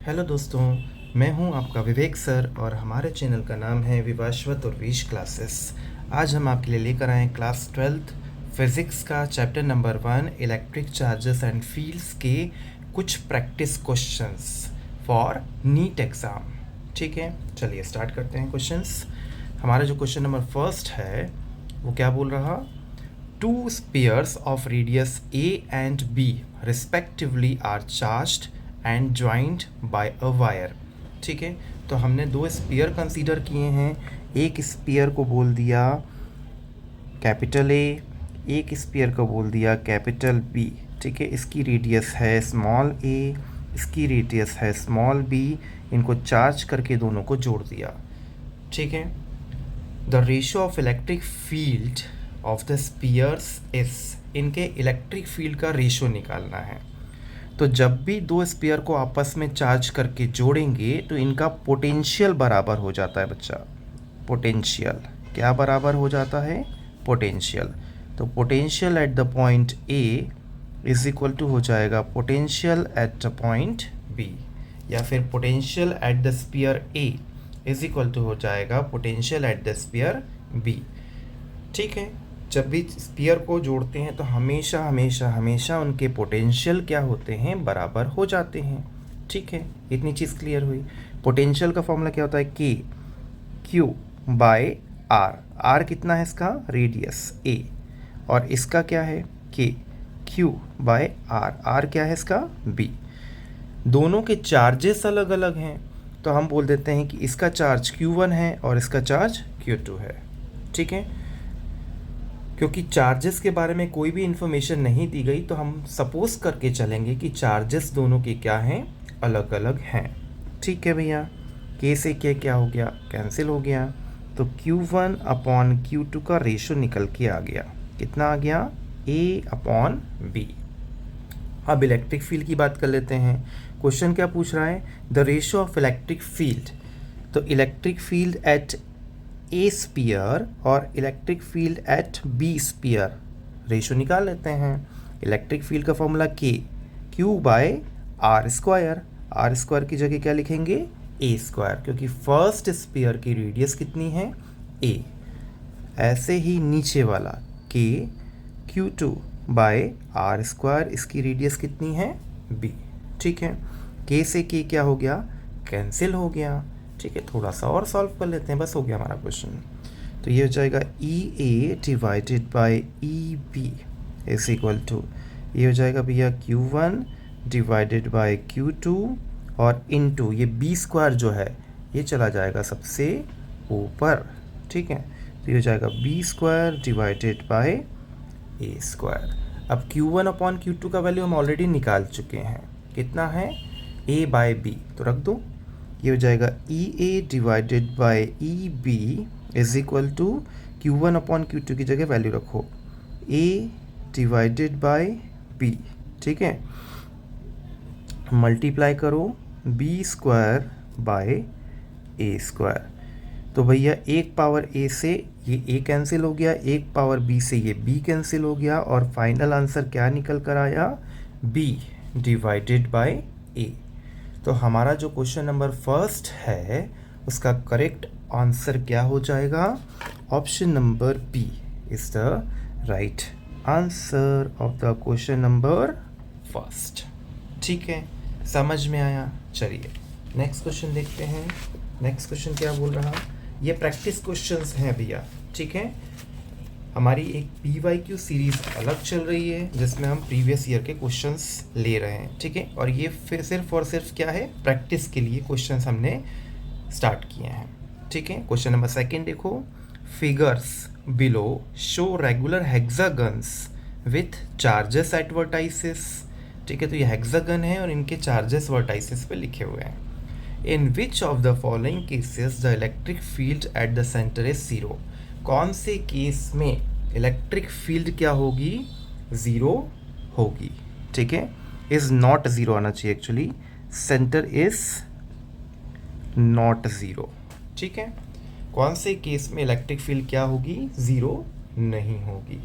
Hello दोस्तों, मैं हूं आपका विवेक सर और हमारे चैनल का नाम है विवाश्वत और वीश क्लासेस। आज हम आपके लिए लेकर आए क्लास 12th फिज़िक्स का chapter number 1 electric charges and fields के कुछ practice questions for NEET exam. ठीक है, चलिए स्टार्ट करते हैं क्वेश्चंस। हमारा जो क्वेश्चन नंबर फर्स्ट है वो क्या बोल रहा, two spheres of radius A and B respectively are charged and joint by a wire. ठीक है, तो हमने दो स्पीयर कंसीडर किए हैं। एक स्पीयर को बोल दिया कैपिटल ए, एक स्पीयर को बोल दिया कैपिटल बी। ठीक है, इसकी रेडियस है स्मॉल ए, इसकी रेडियस है स्मॉल बी। इनको चार्ज करके दोनों को जोड़ दिया। ठीक है, the ratio of electric field of the spheres is, इनके इलेक्ट्रिक फील्ड का रेशियो निकालना है। तो जब भी दो स्पीयर को आपस में चार्ज करके जोड़ेंगे तो इनका पोटेंशियल बराबर हो जाता है बच्चा। पोटेंशियल क्या बराबर हो जाता है? पोटेंशियल। तो potential at the point A is equal to हो जाएगा potential at the point B, या फिर potential at the sphere A is equal to हो जाएगा potential at the sphere B. ठीक है, जब भी स्पीयर को जोड़ते हैं तो हमेशा हमेशा हमेशा उनके पोटेंशियल क्या होते हैं? बराबर हो जाते हैं। ठीक है, इतनी चीज़ क्लियर हुई। पोटेंशियल का फॉर्मूला क्या होता है? के क्यू बाय आर। आर कितना है इसका? रेडियस ए। और इसका क्या है? के क्यू बाय आर। आर क्या है इसका? बी। दोनों के चार्जेस अलग अलग हैं, तो हम बोल देते हैं कि इसका चार्ज Q1 है और इसका चार्ज Q2 है। ठीक है, क्योंकि चार्जेस के बारे में कोई भी इन्फॉर्मेशन नहीं दी गई तो हम सपोज करके चलेंगे कि चार्जेस दोनों के क्या हैं? अलग अलग हैं। ठीक है भैया, के से के क्या हो गया? कैंसिल हो गया। तो Q1 अपॉन Q2 का रेशो निकल के आ गया। कितना आ गया? A upon B। अब इलेक्ट्रिक फील्ड की बात कर लेते हैं। क्वेश्चन क्या पूछ रहा है? The ratio of electric field. तो electric field at A sphere और electric field at B sphere, ratio निकाल लेते हैं। इलेक्ट्रिक फील्ड का formula K Q by R square. R square की जगह क्या लिखेंगे? ए स्क्वायर, क्योंकि फर्स्ट स्पीयर की रेडियस कितनी है? ए। ऐसे ही नीचे वाला K Q two by R square, इसकी रेडियस कितनी है? बी। ठीक है, के से के क्या हो गया? कैंसिल हो गया। ठीक है, थोड़ा सा और सॉल्व कर लेते हैं, बस हो गया हमारा क्वेश्चन। तो ये हो जाएगा E A divided by E B is equal to, ये हो जाएगा भैया Q1 डिवाइडेड बाई Q2 और इनटू ये बी स्क्वायर जो है ये चला जाएगा सबसे ऊपर। ठीक है, तो ये हो जाएगा B square divided by A square. अब Q1 अपॉन Q2 का वैल्यू हम ऑलरेडी निकाल चुके हैं। कितना है? ए बाय बी, तो रख दो। ये हो जाएगा E A divided by E B is equal to Q1 upon Q2 की जगह वैल्यू रखो ए डिवाइडेड बाई बी। ठीक है, मल्टीप्लाई करो B square by A square. तो भैया एक पावर ए से ये ए कैंसिल हो गया, एक पावर बी से ये बी कैंसिल हो गया, और फाइनल आंसर क्या निकल कर आया? बी डिवाइडेड बाय ए। तो हमारा जो क्वेश्चन नंबर फर्स्ट है उसका करेक्ट आंसर क्या हो जाएगा? Option number B is the right answer of the question number first. ठीक है, समझ में आया? चलिए नेक्स्ट क्वेश्चन देखते हैं। नेक्स्ट क्वेश्चन क्या बोल रहा? ये प्रैक्टिस क्वेश्चंस हैं भैया। ठीक है, हमारी एक PYQ सीरीज़ अलग चल रही है जिसमें हम प्रीवियस ईयर के क्वेश्चंस ले रहे हैं। ठीक है, और ये फिर सिर्फ और सिर्फ क्या है? प्रैक्टिस के लिए क्वेश्चंस हमने स्टार्ट किए हैं। ठीक है, क्वेश्चन नंबर सेकंड देखो, figures below show regular hexagons with charges at vertices. ठीक है, तो ये हेक्सागन है और इनके चार्जेस वर्टाइसिस पे लिखे हुए हैं। In which of the following cases the electric field at the centre is zero. कौन से केस में इलेक्ट्रिक फील्ड क्या होगी? ज़ीरो होगी। ठीक है, इज़ नॉट ज़ीरो आना चाहिए actually, centre is not zero. ठीक है, कौन से केस में इलेक्ट्रिक फील्ड क्या होगी? ज़ीरो नहीं होगी।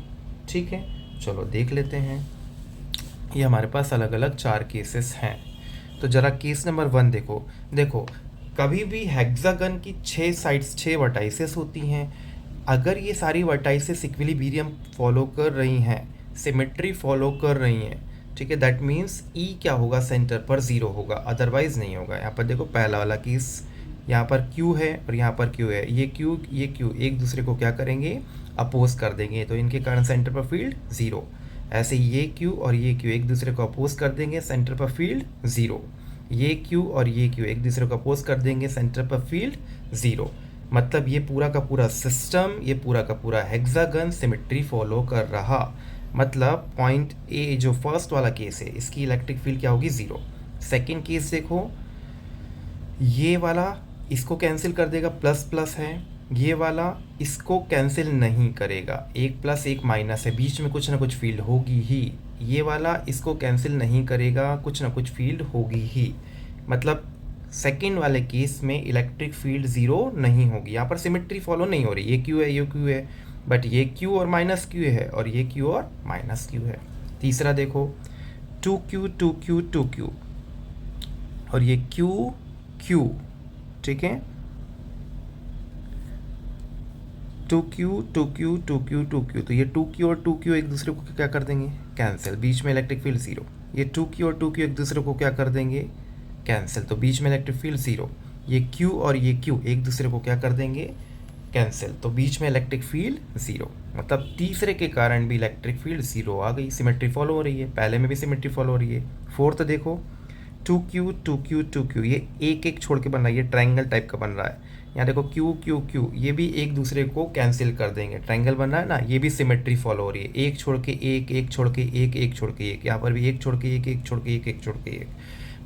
ठीक है, चलो देख लेते हैं। ये हमारे पास अलग अलग 4 केसेस हैं। तो तो ज़रा केस नंबर 1 देखो। देखो कभी भी हेक्सागन की 6 साइड्स 6 वर्टाइसेस होती हैं। अगर ये सारी वर्टाइसेस इक्विलिब्रियम फॉलो कर रही हैं, सिमेट्री फॉलो कर रही हैं, ठीक है, दैट मीन्स ई क्या होगा, सेंटर पर 0 होगा, अदरवाइज नहीं होगा। यहाँ पर देखो पहला वाला केस, यहाँ पर Q है और यहाँ पर Q है, ये Q एक दूसरे को क्या करेंगे, अपोज कर देंगे, तो इनके कारण सेंटर पर फील्ड 0। ऐसे ये Q और ये Q एक दूसरे को अपोज कर देंगे, सेंटर पर फील्ड 0। ये Q और ये Q एक दूसरे को अपोज कर देंगे, सेंटर पर फील्ड 0। मतलब ये पूरा का पूरा सिस्टम, ये पूरा का पूरा हेक्सागन सिमेट्री फॉलो कर रहा। मतलब पॉइंट ए जो फर्स्ट वाला केस है, इसकी इलेक्ट्रिक फील्ड क्या होगी, 0। सेकेंड केस देखो, ये वाला इसको कैंसिल कर देगा, प्लस प्लस है, ये वाला इसको कैंसिल नहीं करेगा, एक प्लस एक माइनस है, बीच में कुछ ना कुछ फील्ड होगी ही। ये वाला इसको कैंसिल नहीं करेगा, कुछ ना कुछ फील्ड होगी ही। मतलब सेकेंड वाले केस में इलेक्ट्रिक फील्ड 0 नहीं होगी, यहाँ पर सिमेट्री फॉलो नहीं हो रही, ये Q है ये Q है, बट ये Q और माइनस Q है और ये Q और माइनस Q है। तीसरा देखो 2Q 2Q 2Q और ये Q Q, ठीक है, 2Q 2Q 2Q 2Q, तो ये 2Q और 2Q एक दूसरे को क्या कर देंगे, कैंसिल, बीच में इलेक्ट्रिक फील्ड 0। ये 2Q और 2Q एक दूसरे को क्या कर देंगे, कैंसिल, तो बीच में इलेक्ट्रिक फील्ड 0। ये Q और ये Q एक दूसरे को क्या कर देंगे, कैंसिल, तो बीच में इलेक्ट्रिक फील्ड 0। मतलब तीसरे के कारण भी इलेक्ट्रिक फील्ड 0 आ गई, सिमेट्री फॉलो हो रही है, पहले में भी सिमेट्री फॉलो हो रही है। फोर्थ देखो 2Q 2Q 2Q, ये एक एक छोड़ के बन रहा है, ये ट्रायंगल टाइप का बन रहा है। यहाँ देखो Q Q Q, ये भी एक दूसरे को कैंसिल कर देंगे, ट्रायंगल बन रहा है ना, ये भी सिमेट्री फॉलो हो रही है, एक छोड़ के एक, एक छोड़ के एक, एक छोड़ के एक, यहाँ पर भी एक छोड़ के एक, एक छोड़ के एक, एक छोड़ के एक।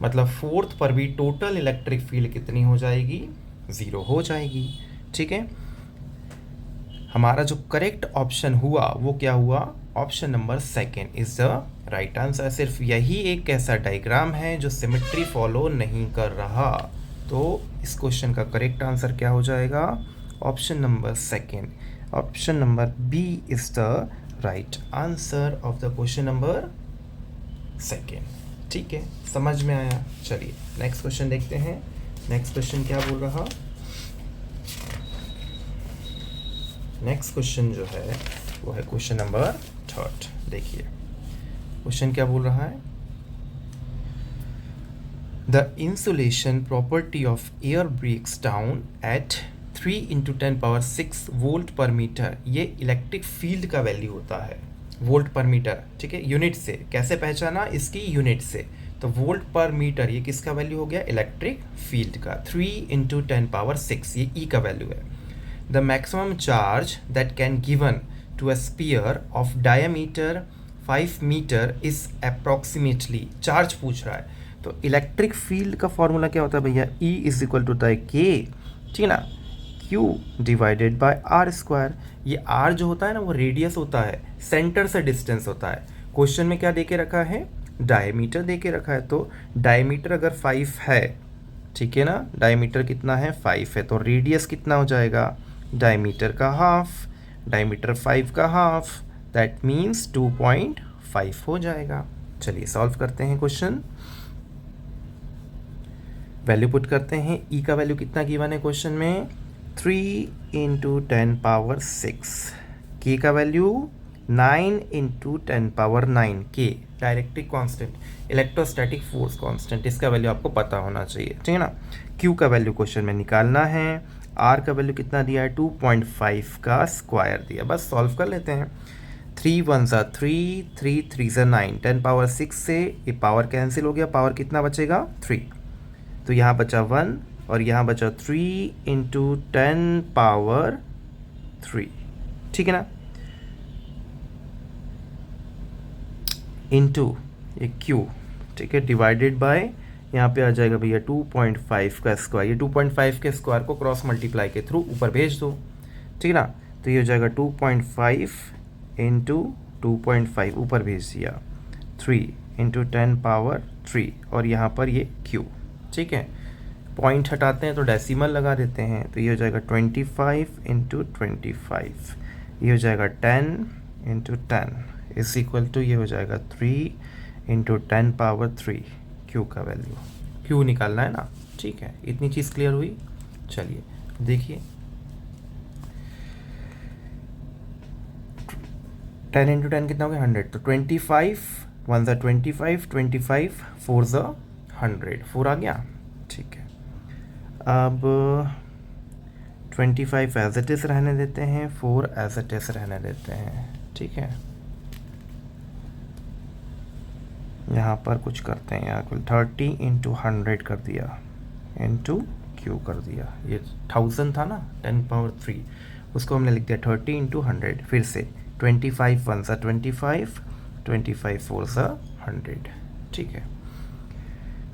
मतलब फोर्थ पर भी टोटल इलेक्ट्रिक फील्ड कितनी हो जाएगी, 0 हो जाएगी। ठीक है, हमारा जो करेक्ट ऑप्शन हुआ वो क्या हुआ, option number second is the right answer. सिर्फ यही एक ऐसा डायग्राम है जो सिमेट्री फॉलो नहीं कर रहा, तो इस क्वेश्चन का करेक्ट आंसर क्या हो जाएगा, option number second. Option number B is the right answer of the question number second. ठीक है, समझ में आया। चलिए नेक्स्ट क्वेश्चन देखते हैं। नेक्स्ट क्वेश्चन क्या बोल रहा, नेक्स्ट क्वेश्चन जो है वो है क्वेश्चन नंबर थर्ड। देखिए क्वेश्चन क्या बोल रहा है, the insulation property of air breaks down at 3 × 10⁶ volt पर मीटर। ये इलेक्ट्रिक फील्ड का वैल्यू होता है, वोल्ट पर मीटर। ठीक है, यूनिट से कैसे पहचाना, इसकी यूनिट से, तो वोल्ट पर मीटर ये किसका वैल्यू हो गया, इलेक्ट्रिक फील्ड का। 3 × 10⁶ ये ई का वैल्यू है। The maximum charge that can given to a sphere of diameter 5 meter is approximately, charge पूछ रहा है, तो इलेक्ट्रिक फील्ड का फॉर्मूला क्या होता है भैया, E इज इक्वल टू होता है K, ठीक है ना, Q डिवाइडेड बाय R²। ये R जो होता है ना वो रेडियस होता है, सेंटर से डिस्टेंस होता है। क्वेश्चन में क्या देके रखा है, डायमीटर देके रखा है, तो डायमीटर अगर 5 है, ठीक है ना, डायमीटर कितना है 5 है, तो रेडियस कितना हो जाएगा, डायमीटर का हाफ, डायमीटर 5 का हाफ, दैट मीन्स 2.5 हो जाएगा। चलिए सॉल्व करते हैं क्वेश्चन, वैल्यू पुट करते हैं। ई का वैल्यू कितना गिवन है क्वेश्चन में, 3 × 10⁶। के का वैल्यू 9 × 10⁹ के, डायरेक्ट्रिक कांस्टेंट, इलेक्ट्रोस्टैटिक फोर्स कांस्टेंट, इसका वैल्यू आपको पता होना चाहिए, ठीक है ना। क्यू का वैल्यू क्वेश्चन में निकालना है। आर का वैल्यू कितना दिया है, 2.5 का स्क्वायर दिया, बस सॉल्व कर लेते हैं। 3 × 1 = 3, 3 × 3 = 9, 10⁶ से ये पावर कैंसिल हो गया, पावर कितना बचेगा 3, तो यहाँ बचा 1 और यहाँ बचा 3 × 10⁻3, ठीक है ना, इंटू ये क्यू, ठीक है, डिवाइडेड बाय, यहाँ पे आ जाएगा भैया 2.5 का स्क्वायर, ये 2.5 के स्क्वायर को क्रॉस मल्टीप्लाई के थ्रू ऊपर भेज दो, ठीक है ना, तो ये हो जाएगा 2.5 × 2.5 ऊपर भेज दिया, 3 × 10⁻3 और यहाँ पर ये क्यू, ठीक है, पॉइंट हटाते हैं तो डेसिमल लगा देते हैं, तो ये हो जाएगा 25 × 25, ये हो जाएगा 10 × 10 इज इक्वल टू, ये हो जाएगा 3 × 10⁻3 क्यू का वैल्यू। क्यू निकालना है ना, ठीक है, इतनी चीज़ क्लियर हुई। चलिए देखिए 10 इंटू 10 कितना हो गया 100, तो 25 1 ज़ा 25, 25 4 ज़ा 100, 4 आ गया, ठीक है। अब 25 एज इट इज़ रहने देते हैं, 4 एज इट इज़ रहने देते हैं, ठीक है। यहाँ पर कुछ करते हैं, यहाँ कुल 30 इंटू 100 कर दिया, इंटू क्यू कर दिया, ये 1000 था ना 10 पावर 3, उसको हमने लिख दिया 30 इंटू 100। फिर से 25 1 ज़ा 25, 25 4 ज़ा 100, ठीक है।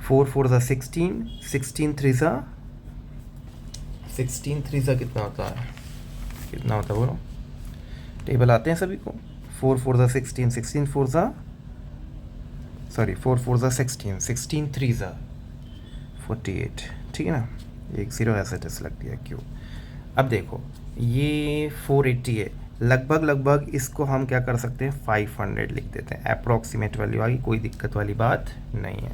4 4 ज़ा 16, 16 3 ज़ा 16 3 ज़ा कितना होता है, कितना होता है बोलो, टेबल आते हैं सभी को। 4 4 ज़ा 16, 16 4 ज़ा सॉरी 4 4 ज़ा 16, 16 3 ज़ा 48, ठीक है ना, एक ज़ीरो ऐसे टेस्ट लग दिया क्यों। अब देखो ये 480 है, लगभग इसको हम क्या कर सकते हैं 500 लिख देते हैं, अप्रॉक्सीमेट वैल्यू आ गई, कोई दिक्कत वाली बात नहीं है,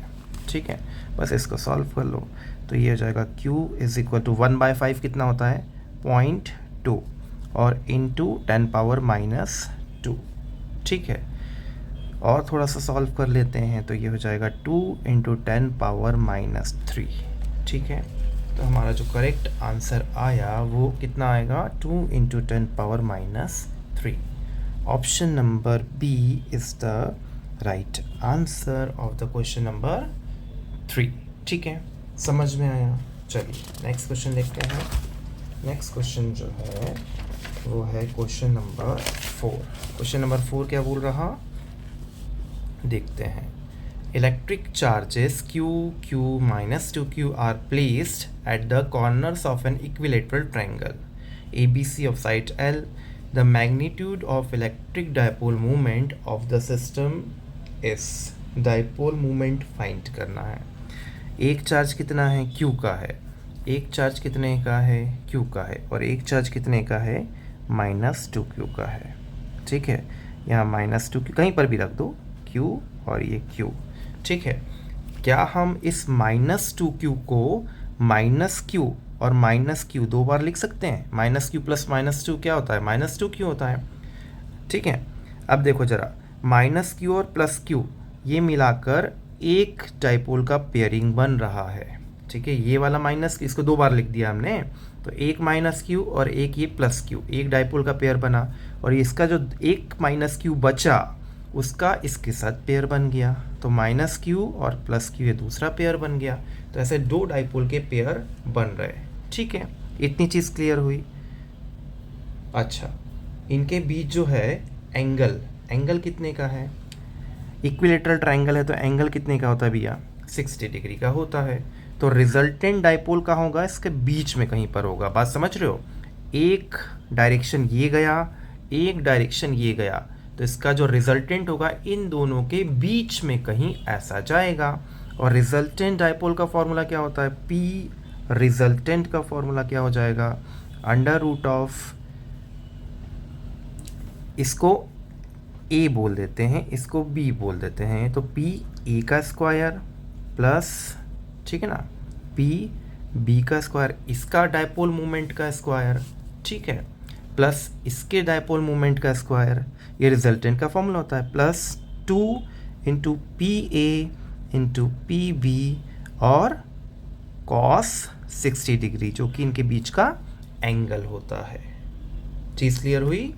ठीक है। बस इसको सॉल्व कर लो, तो ये हो जाएगा q इज इक्वल टू 1/5 कितना होता है 0.2 और इंटू 10 पावर -2, ठीक है। और थोड़ा सा सॉल्व कर लेते हैं, तो ये हो जाएगा 2 इंटू 10 पावर -3, ठीक है। तो हमारा जो करेक्ट आंसर आया वो कितना आएगा 2 into 10 power -3। Option number B is the right answer of the question number 3, ठीक है, समझ में आया। चलिए नेक्स्ट क्वेश्चन देखते हैं। नेक्स्ट क्वेश्चन जो है वो है क्वेश्चन नंबर 4। क्वेश्चन नंबर 4 क्या बोल रहा, देखते हैं। Electric charges Q, Q minus 2Q are placed at the corners of an equilateral triangle ABC of side L. The magnitude of electric dipole moment of the system is dipole moment find करना है। एक charge कितना है Q का है, एक charge कितने का है Q का है, और एक चार्ज कितने का है -2Q का है, ठीक है। यहाँ -2Q कहीं पर भी रख दो, Q और ये Q, ठीक है। क्या हम इस -2Q को -Q और -Q दो बार लिख सकते हैं, -Q प्लस -2 क्या होता है -2Q होता है, ठीक है। अब देखो जरा -Q और +Q ये मिलाकर एक डाइपोल का पेयरिंग बन रहा है, ठीक है। ये वाला माइनस इसको दो बार लिख दिया हमने, तो एक -Q और एक ये +Q, एक डाइपोल का पेयर बना, और इसका जो एक -Q बचा उसका इसके साथ पेयर बन गया, तो -Q और +Q ये दूसरा पेयर बन गया। तो ऐसे दो डाइपोल के पेयर बन रहे, ठीक है। इतनी चीज़ क्लियर हुई। अच्छा, इनके बीच जो है एंगल कितने का है, इक्विलेटरल ट्रायंगल है तो एंगल कितने का होता है भैया 60 डिग्री का होता है। तो रिजल्टेंट डाइपोल का होगा इसके बीच में कहीं पर होगा, बात समझ रहे हो। एक डायरेक्शन ये गया, एक डायरेक्शन ये गया, तो इसका जो रिजल्टेंट होगा इन दोनों के बीच में कहीं ऐसा जाएगा। और रिजल्टेंट डाइपोल का फॉर्मूला क्या होता है, पी रिजल्टेंट का फॉर्मूला क्या हो जाएगा, √, इसको ए बोल देते हैं, इसको बी बोल देते हैं, तो पी ए का स्क्वायर प्लस, ठीक है ना, पी बी का स्क्वायर, इसका डाइपोल मोमेंट का स्क्वायर, ठीक है, प्लस इसके डाइपोल मोमेंट का स्क्वायर, ये रिजल्टेंट का फॉर्मूला होता है, plus 2 into p a into p b और कॉस 60 डिग्री, जो कि इनके बीच का एंगल होता है। चीज़ क्लियर हुई।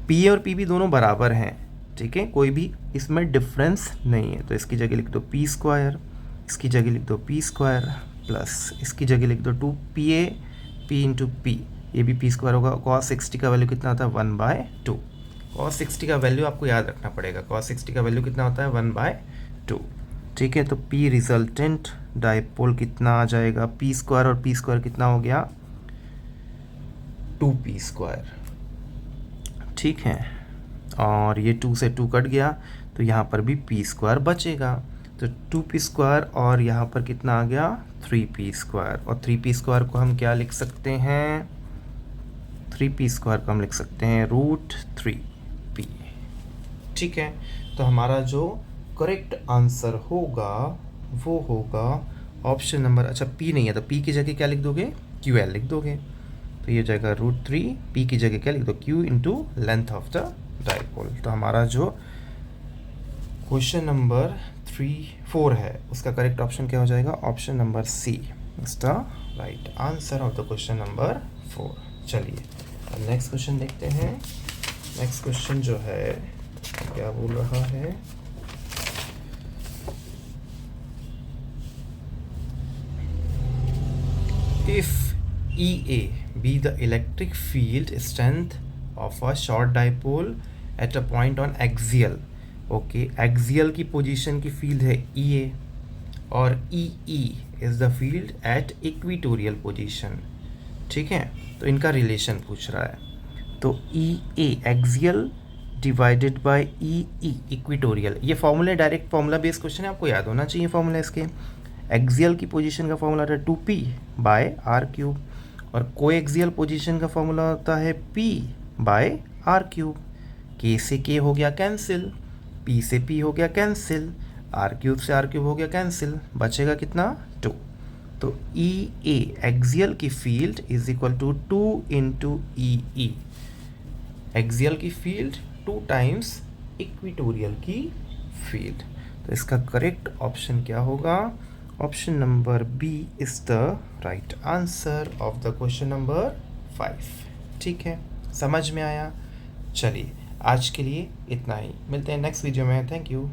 पी और पी बी दोनों बराबर हैं, ठीक है, कोई भी इसमें डिफरेंस नहीं है। तो इसकी जगह लिख दो पी स्क्वायर, इसकी जगह लिख दो पी स्क्वायर, प्लस इसकी जगह लिख दो 2pa पी इंटू पी, ये भी पी स्क्वायर होगा। कॉस 60 का वैल्यू कितना होता है 1/2। कॉस 60 का वैल्यू आपको याद रखना पड़ेगा, कॉस 60 का वैल्यू कितना होता है 1/2, ठीक है। तो पी रिजल्टेंट डाइपोल कितना आ जाएगा, पी स्क्वायर और पी स्क्वायर कितना हो गया 2p स्क्वायर, ठीक है। और ये 2 से 2 कट गया, तो यहाँ पर भी p स्क्वायर बचेगा, तो 2p स्क्वायर और यहाँ पर कितना आ गया 3p स्क्वायर। और 3p स्क्वायर को हम क्या लिख सकते हैं, 3p स्क्वायर को हम लिख सकते हैं √3p, ठीक है। तो हमारा जो करेक्ट आंसर होगा वो होगा ऑप्शन नंबर, अच्छा पी नहीं है तो पी की जगह क्या लिख दोगे, क्यू एल लिख दोगे, तो ये हो जाएगा √3, पी की जगह क्या लिख दो, Q into length of the dipole. तो हमारा जो क्वेश्चन नंबर 4 है उसका करेक्ट ऑप्शन क्या हो जाएगा, option number C is the right answer of the question number 4। चलिए अब नेक्स्ट क्वेश्चन देखते हैं। नेक्स्ट क्वेश्चन जो है क्या बोल रहा है, if EA be the electric field strength of a short dipole at a point on axial, okay axial की पोजीशन की फील्ड है EA और EE is the field at equatorial position, ठीक है, तो इनका रिलेशन पूछ रहा है। तो EA axial divided by EE equatorial, ये formula direct formula based question है, आपको याद होना चाहिए फॉर्मूला इसके। एक्सियल की पोजीशन का फॉर्मूला है 2p बाय आर क्यूब और कोएक्सियल पोजीशन का फॉर्मूला होता है p by R cube. k से k हो गया कैंसिल, p से p हो गया कैंसिल, आर क्यूब से आर क्यूब हो गया कैंसिल, बचेगा कितना 2। तो ई ए एक्सियल की field is equal to 2 into E, axial की फील्ड 2 टाइम्स इक्वेटोरियल की फील्ड। तो इसका करेक्ट ऑप्शन क्या होगा, option number B is the right answer of the question number 5। ठीक है, समझ में आया। चलिए आज के लिए इतना ही, मिलते हैं नेक्स्ट वीडियो में। Thank you.